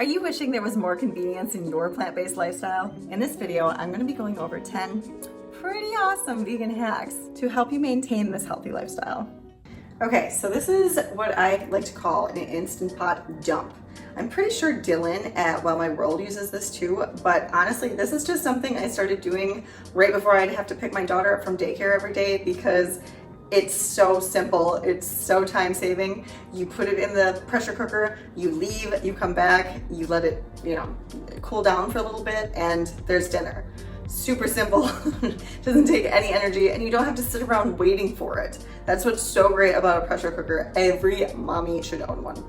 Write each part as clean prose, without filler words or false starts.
Are you wishing there was more convenience in your plant-based lifestyle? In this video, I'm going to be going over 10 pretty awesome vegan hacks to help you maintain this healthy lifestyle. Okay, so this is what I like to call an Instant Pot dump. I'm pretty sure Dillon at Well My World uses this too, but honestly, this is just something I started doing right before I'd have to pick my daughter up from daycare every day because it's so simple, it's so time saving. You put it in the pressure cooker, you leave, you come back, you let it, cool down for a little bit, and there's dinner. Super simple, doesn't take any energy, and you don't have to sit around waiting for it. That's what's so great about a pressure cooker. Every mommy should own one.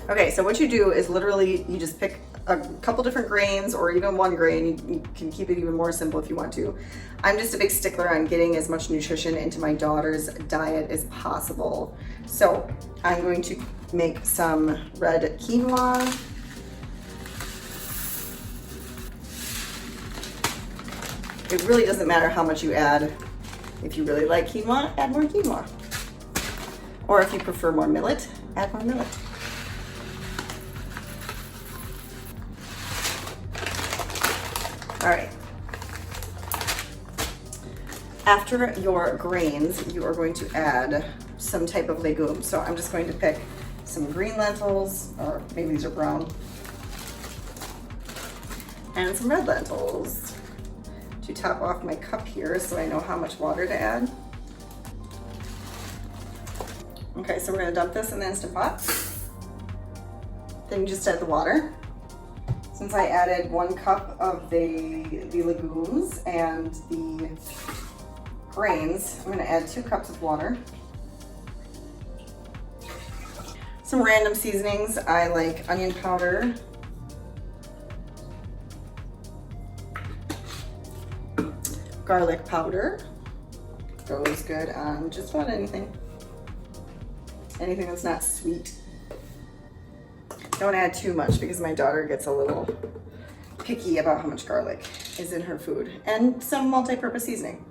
Okay, so what you do is literally you just pick a couple different grains or even one grain. You can keep it even more simple if you want to. I'm just a big stickler on getting as much nutrition into my daughter's diet as possible. So I'm going to make some red quinoa. It really doesn't matter how much you add. If you really like quinoa, add more quinoa. Or if you prefer more millet, add more millet. All right. After your grains, you are going to add some type of legume. So I'm just going to pick some green lentils, or maybe these are brown, and some red lentils to top off my cup here so I know how much water to add. Okay, so we're gonna dump this in the Instant Pot. Then you just add the water. Since I added 1 cup of the legumes and the grains, I'm gonna add 2 cups of water. Some random seasonings. I like onion powder, garlic powder. Goes good on just about anything. Anything that's not sweet. Don't add too much because my daughter gets a little picky about how much garlic is in her food. And some multi-purpose seasoning.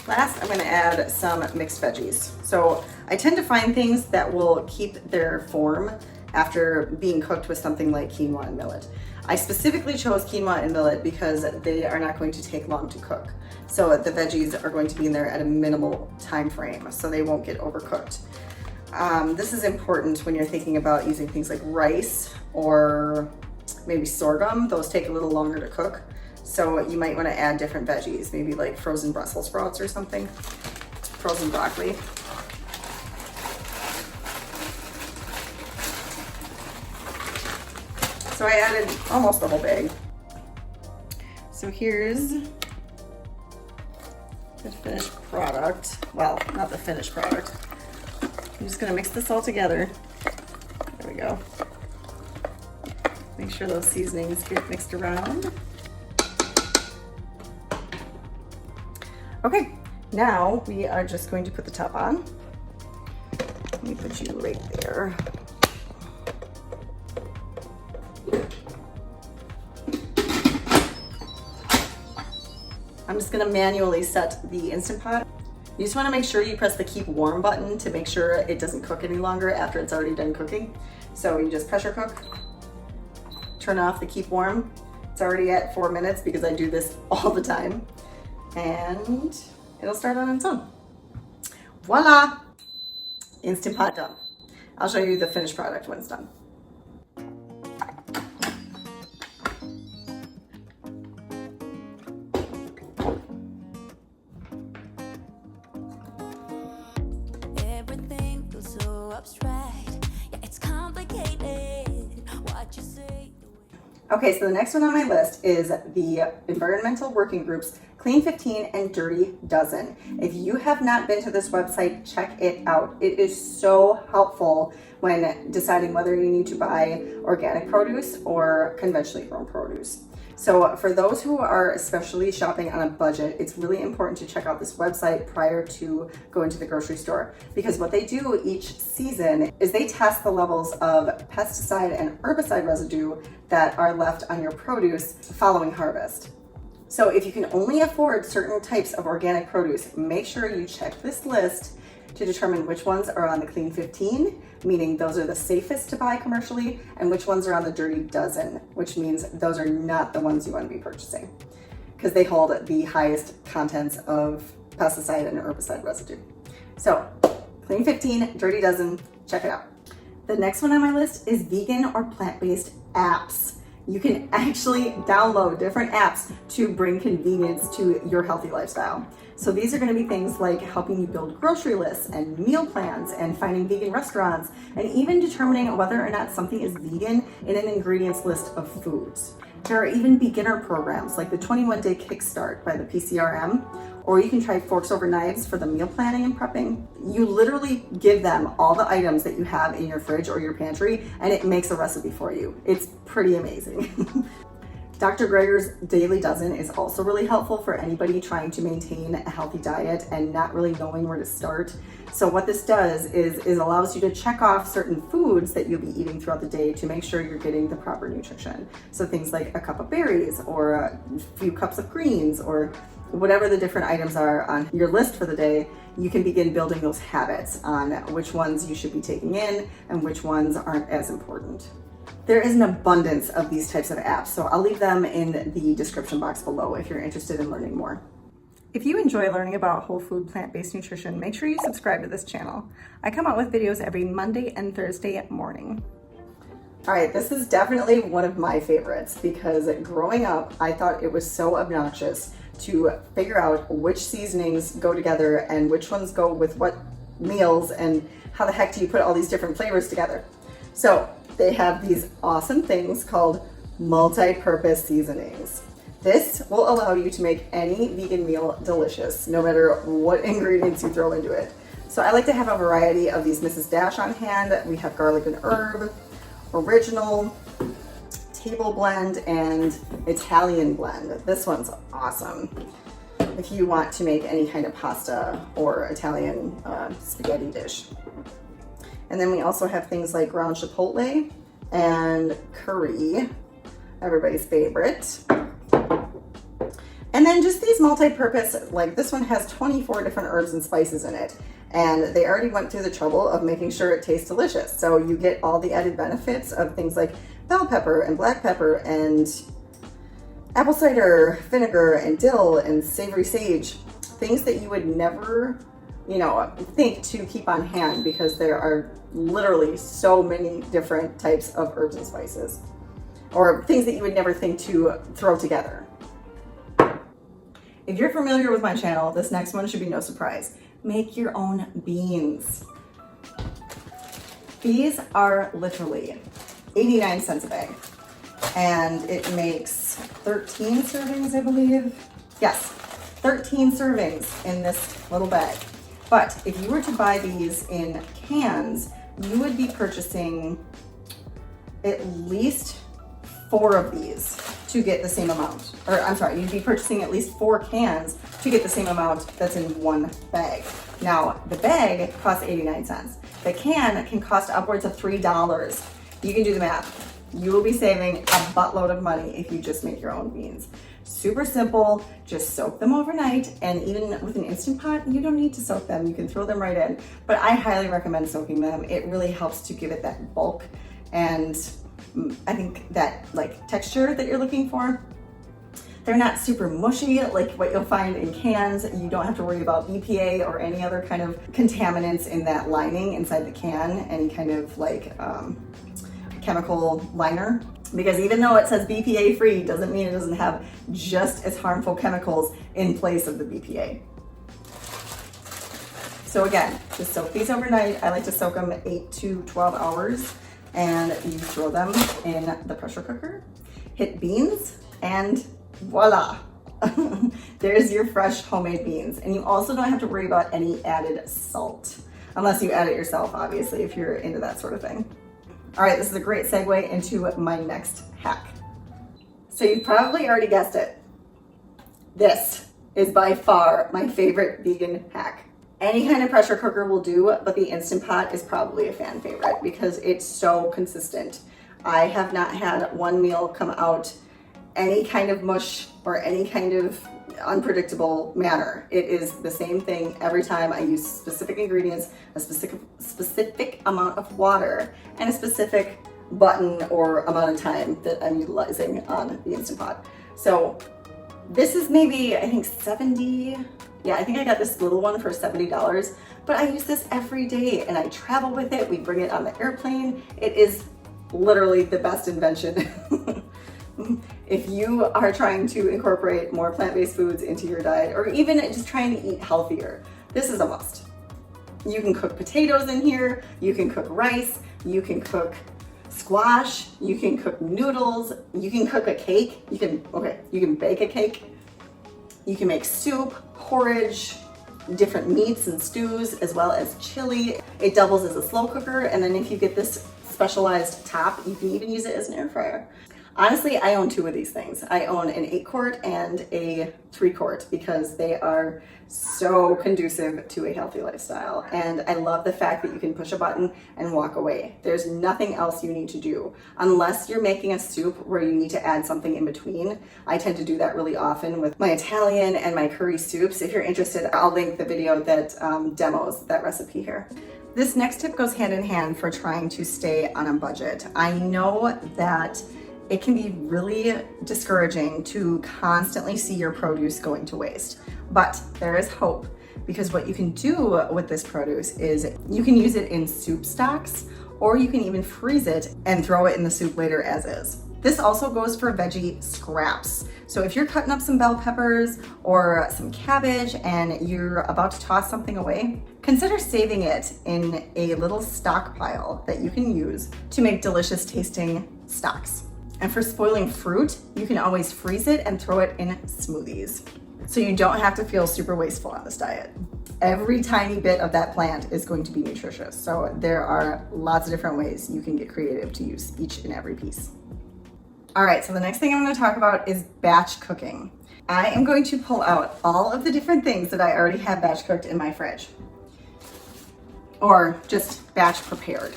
Last, I'm gonna add some mixed veggies. So I tend to find things that will keep their form after being cooked with something like quinoa and millet. I specifically chose quinoa and millet because they are not going to take long to cook. So the veggies are going to be in there at a minimal time frame, so they won't get overcooked. This is important when you're thinking about using things like rice or maybe sorghum. Those take a little longer to cook. So you might want to add different veggies, maybe like frozen Brussels sprouts or something, frozen broccoli. So I added almost the whole bag. So here's the finished product. Well, not the finished product. I'm just gonna mix this all together. There we go. Make sure those seasonings get mixed around. Okay, now we are just going to put the top on. Let me put you right there. I'm just gonna manually set the Instant Pot. You just wanna make sure you press the keep warm button to make sure it doesn't cook any longer after it's already done cooking. So you just pressure cook, turn off the keep warm. It's already at 4 minutes because I do this all the time. And it'll start on its own. Voila! Instant Pot dump. I'll show you the finished product when it's done. Okay, so the next one on my list is the Environmental Working Group's Clean 15 and Dirty Dozen. If you have not been to this website, check it out. It is so helpful when deciding whether you need to buy organic produce or conventionally grown produce. So for those who are especially shopping on a budget, it's really important to check out this website prior to going to the grocery store, because what they do each season is they test the levels of pesticide and herbicide residue that are left on your produce following harvest. So if you can only afford certain types of organic produce, make sure you check this list to determine which ones are on the Clean 15, meaning those are the safest to buy commercially, and which ones are on the Dirty Dozen, which means those are not the ones you want to be purchasing because they hold the highest contents of pesticide and herbicide residue. So Clean 15, Dirty Dozen, check it out. The next one on my list is vegan or plant-based apps. You can actually download different apps to bring convenience to your healthy lifestyle. So these are going to be things like helping you build grocery lists and meal plans and finding vegan restaurants and even determining whether or not something is vegan in an ingredients list of foods. There are even beginner programs like the 21-day Kickstart by the PCRM, or you can try Forks Over Knives for the meal planning and prepping. You literally give them all the items that you have in your fridge or your pantry, and it makes a recipe for you. It's pretty amazing. Dr. Greger's Daily Dozen is also really helpful for anybody trying to maintain a healthy diet and not really knowing where to start. So what this does is allows you to check off certain foods that you'll be eating throughout the day to make sure you're getting the proper nutrition. So things like a cup of berries or a few cups of greens or whatever the different items are on your list for the day, you can begin building those habits on which ones you should be taking in and which ones aren't as important. There is an abundance of these types of apps, so I'll leave them in the description box below if you're interested in learning more. If you enjoy learning about whole food plant-based nutrition, make sure you subscribe to this channel. I come out with videos every Monday and Thursday morning. All right, this is definitely one of my favorites because growing up, I thought it was so obnoxious to figure out which seasonings go together and which ones go with what meals and how the heck do you put all these different flavors together. So they have these awesome things called multi-purpose seasonings. This will allow you to make any vegan meal delicious, no matter what ingredients you throw into it. So I like to have a variety of these Mrs. Dash on hand. We have garlic and herb, original, table blend, and Italian blend. This one's awesome if you want to make any kind of pasta or Italian spaghetti dish. And then we also have things like ground chipotle and curry, everybody's favorite. And then just these multi-purpose, like this one has 24 different herbs and spices in it. And they already went through the trouble of making sure it tastes delicious. So you get all the added benefits of things like bell pepper and black pepper and apple cider vinegar and dill and savory sage, things that you would never, think to keep on hand because there are literally so many different types of herbs and spices, or things that you would never think to throw together. If you're familiar with my channel, this next one should be no surprise. Make your own beans. These are literally 89 cents a bag, and it makes 13 servings, I believe. Yes, 13 servings in this little bag. But if you were to buy these in cans, you would be purchasing at least 4 of these to get the same amount. Or I'm sorry, you'd be purchasing at least 4 cans to get the same amount that's in one bag. Now, the bag costs 89 cents. The can cost upwards of $3. You can do the math. You will be saving a buttload of money if you just make your own beans. Super simple, just soak them overnight, and even with an Instant Pot, you don't need to soak them. You can throw them right in, but I highly recommend soaking them. It really helps to give it that bulk and I think that texture that you're looking for. They're not super mushy like what you'll find in cans. You don't have to worry about BPA or any other kind of contaminants in that lining inside the can, any kind of chemical liner. Because even though it says BPA free, doesn't mean it doesn't have just as harmful chemicals in place of the BPA. So again, just soak these overnight. I like to soak them 8 to 12 hours, and you throw them in the pressure cooker, hit beans, and voila. There's your fresh homemade beans. And you also don't have to worry about any added salt, unless you add it yourself, obviously, if you're into that sort of thing. All right, this is a great segue into my next hack. So you've probably already guessed it. This is by far my favorite vegan hack. Any kind of pressure cooker will do, but the Instant Pot is probably a fan favorite because it's so consistent. I have not had one meal come out any kind of mush or any kind of unpredictable manner. It is the same thing every time. I use specific ingredients, a specific amount of water, and a specific button or amount of time that I'm utilizing on the Instant Pot. So this is maybe, I think 70, yeah, I think I got this little one for $70, but I use this every day and I travel with it. We bring it on the airplane. It is literally the best invention. If you are trying to incorporate more plant-based foods into your diet, or even just trying to eat healthier, this is a must. You can cook potatoes in here, you can cook rice, you can cook squash, you can cook noodles, you can cook a cake, you can bake a cake, you can make soup, porridge, different meats and stews, as well as chili. It doubles as a slow cooker, and then if you get this specialized top, you can even use it as an air fryer. Honestly, I own 2 of these things. I own an 8-quart and a 3-quart because they are so conducive to a healthy lifestyle. And I love the fact that you can push a button and walk away. There's nothing else you need to do. Unless you're making a soup where you need to add something in between. I tend to do that really often with my Italian and my curry soups. If you're interested, I'll link the video that demos that recipe here. This next tip goes hand in hand for trying to stay on a budget. I know that it can be really discouraging to constantly see your produce going to waste, but there is hope, because what you can do with this produce is you can use it in soup stocks, or you can even freeze it and throw it in the soup later as is. This also goes for veggie scraps. So if you're cutting up some bell peppers or some cabbage and you're about to toss something away, consider saving it in a little stockpile that you can use to make delicious tasting stocks. And for spoiling fruit, you can always freeze it and throw it in smoothies. So you don't have to feel super wasteful on this diet. Every tiny bit of that plant is going to be nutritious. So there are lots of different ways you can get creative to use each and every piece. All right, so the next thing I'm going to talk about is batch cooking. I am going to pull out all of the different things that I already have batch cooked in my fridge, or just batch prepared.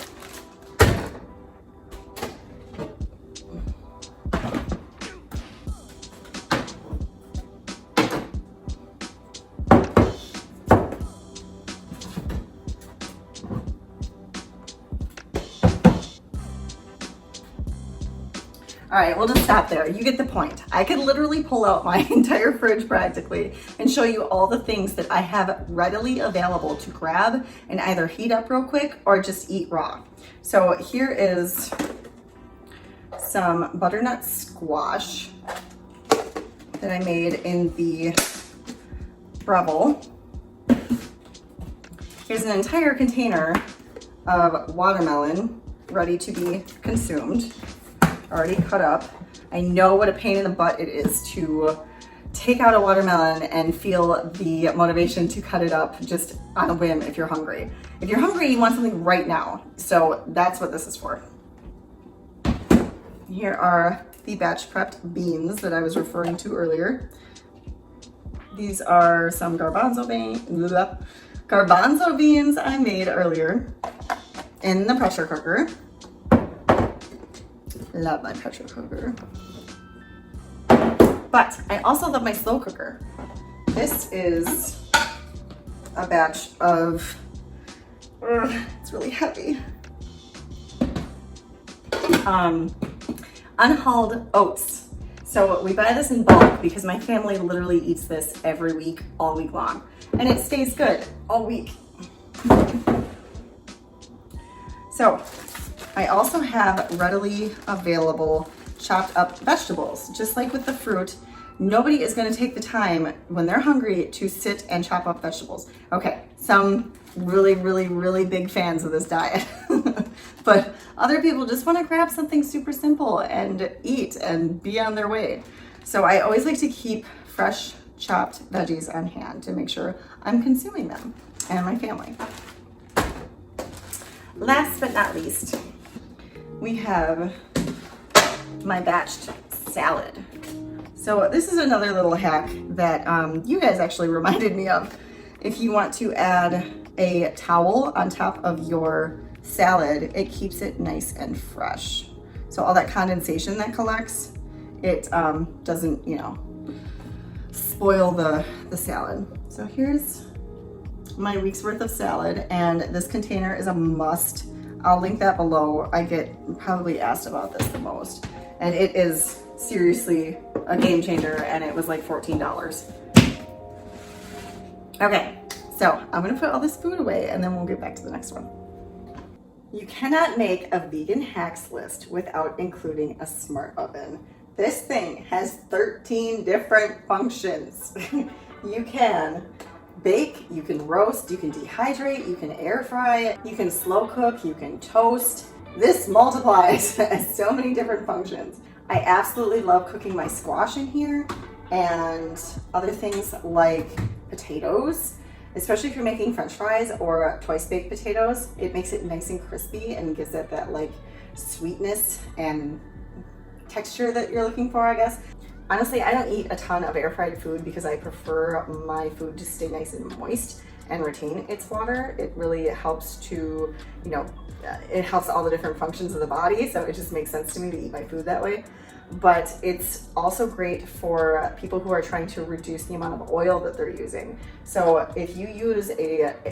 All right, we'll just stop there. You get the point. I could literally pull out my entire fridge practically and show you all the things that I have readily available to grab and either heat up real quick or just eat raw. So here is some butternut squash that I made in the Breville. Here's an entire container of watermelon ready to be consumed, already cut up. I know what a pain in the butt it is to take out a watermelon and feel the motivation to cut it up just on a whim if you're hungry. If you're hungry, you want something right now. So that's what this is for. Here are the batch prepped beans that I was referring to earlier. These are some garbanzo beans I made earlier in the pressure cooker. Love my pressure cooker. But I also love my slow cooker. This is a batch of, it's really heavy, unhulled oats. So we buy this in bulk because my family literally eats this every week, all week long. And it stays good all week. So I also have readily available chopped up vegetables. Just like with the fruit, nobody is going to take the time when they're hungry to sit and chop up vegetables. Okay, some really big fans of this diet, but other people just want to grab something super simple and eat and be on their way. So I always like to keep fresh chopped veggies on hand to make sure I'm consuming them and my family. Last but not least, we have my batched salad. So this is another little hack that you guys actually reminded me of. If you want to add a towel on top of your salad, it keeps it nice and fresh. So all that condensation that collects, it doesn't, spoil the salad. So here's my week's worth of salad, and this container is a must. I'll link that below. I get probably asked about this the most, and it is seriously a game changer, and it was like $14. Okay, so I'm gonna put all this food away and then we'll get back to the next one. You cannot make a vegan hacks list without including a smart oven. This thing has 13 different functions. You can bake, you can roast, you can dehydrate, you can air fry, you can slow cook, you can toast. This multiplies as so many different functions. I absolutely love cooking my squash in here and other things like potatoes, especially if you're making French fries or twice baked potatoes. It makes it nice and crispy and gives it that like sweetness and texture that you're looking for, I guess. Honestly, I don't eat a ton of air fried food because I prefer my food to stay nice and moist and retain its water. It really helps to, you know, it helps all the different functions of the body, so it just makes sense to me to eat my food that way. But it's also great for people who are trying to reduce the amount of oil that they're using. So if you use an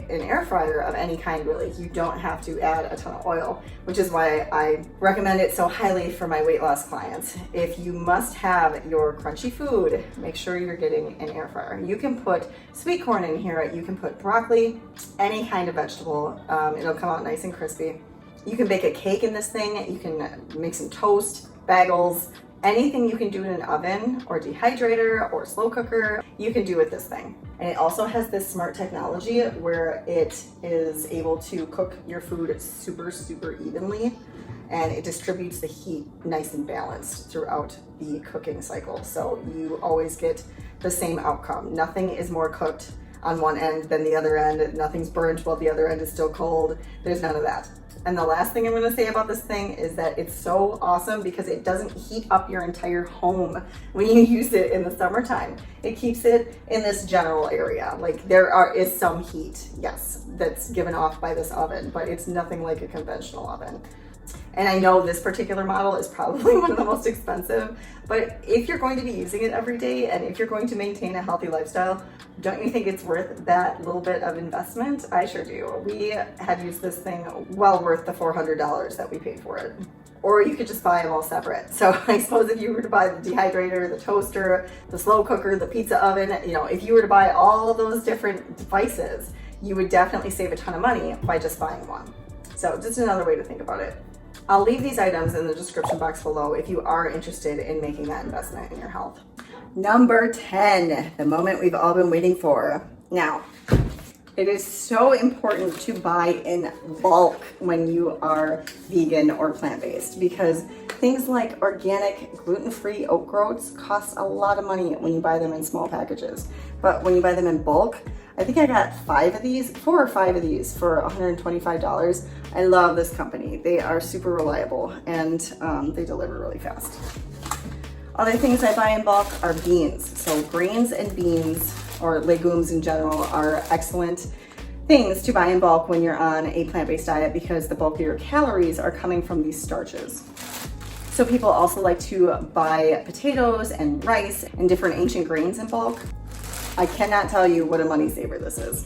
air fryer of any kind, really, you don't have to add a ton of oil, which is why I recommend it so highly for my weight loss clients. If you must have your crunchy food, make sure you're getting an air fryer. You can put sweet corn in here, you can put broccoli, any kind of vegetable. It'll come out nice and crispy. You can bake a cake in this thing, you can make some toast, bagels, anything you can do in an oven or dehydrator or slow cooker, you can do with this thing. And it also has this smart technology where it is able to cook your food super evenly, and it distributes the heat nice and balanced throughout the cooking cycle. So you always get the same outcome. Nothing is more cooked on one end than the other end. Nothing's burnt while the other end is still cold. There's none of that. And the last thing I'm gonna say about this thing is that it's so awesome because it doesn't heat up your entire home when you use it in the summertime. It keeps it in this general area. Like is some heat, yes, that's given off by this oven, but it's nothing like a conventional oven. And I know this particular model is probably one of the most expensive, but if you're going to be using it every day and if you're going to maintain a healthy lifestyle, don't you think it's worth that little bit of investment? I sure do. We have used this thing well worth the $400 that we paid for it. Or you could just buy them all separate. So I suppose if you were to buy the dehydrator, the toaster, the slow cooker, the pizza oven, you know, if you were to buy all of those different devices, you would definitely save a ton of money by just buying one. So just another way to think about it. I'll leave these items in the description box below if you are interested in making that investment in your health. Number 10, the moment we've all been waiting for. Now, it is so important to buy in bulk when you are vegan or plant-based because things like organic, gluten-free oat groats cost a lot of money when you buy them in small packages. But when you buy them in bulk, I think I got 4 or 5 of these for $125. I love this company. They are super reliable and they deliver really fast. Other things I buy in bulk are beans. So grains and beans, or legumes in general, are excellent things to buy in bulk when you're on a plant-based diet because the bulk of your calories are coming from these starches. So people also like to buy potatoes and rice and different ancient grains in bulk. I cannot tell you what a money saver this is.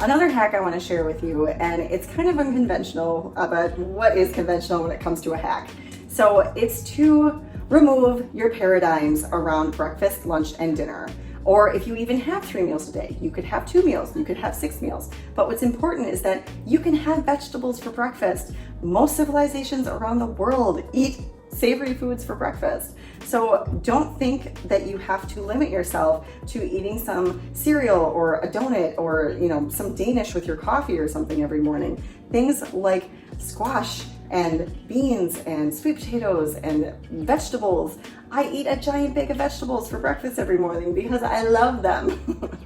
Another hack I want to share with you, and it's kind of unconventional, but what is conventional when it comes to a hack? So it's to remove your paradigms around breakfast, lunch, and dinner. Or if you even have 3 meals a day, you could have 2 meals, you could have 6 meals. But what's important is that you can have vegetables for breakfast. Most civilizations around the world eat savory foods for breakfast. So don't think that you have to limit yourself to eating some cereal or a donut or, you know, some Danish with your coffee or something every morning. Things like squash and beans and sweet potatoes and vegetables. I eat a giant bag of vegetables for breakfast every morning because I love them.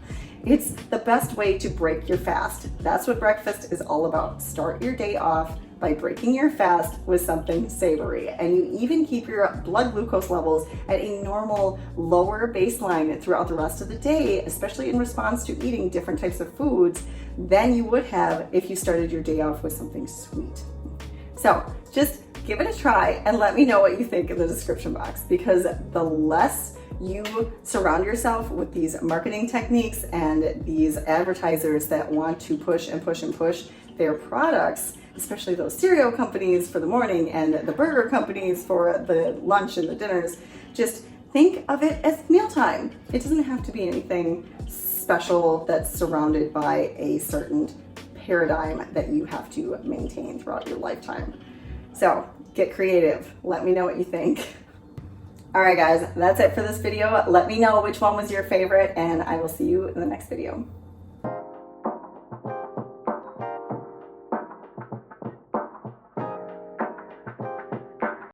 It's the best way to break your fast. That's what breakfast is all about. Start your day off by breaking your fast with something savory. And you even keep your blood glucose levels at a normal lower baseline throughout the rest of the day, especially in response to eating different types of foods than you would have if you started your day off with something sweet. So just give it a try and let me know what you think in the description box, because the less you surround yourself with these marketing techniques and these advertisers that want to push and push and push their products, especially those cereal companies for the morning and the burger companies for the lunch and the dinners, just think of it as mealtime. It doesn't have to be anything special that's surrounded by a certain paradigm that you have to maintain throughout your lifetime. So get creative. Let me know what you think. All right, guys, that's it for this video. Let me know which one was your favorite, and I will see you in the next video.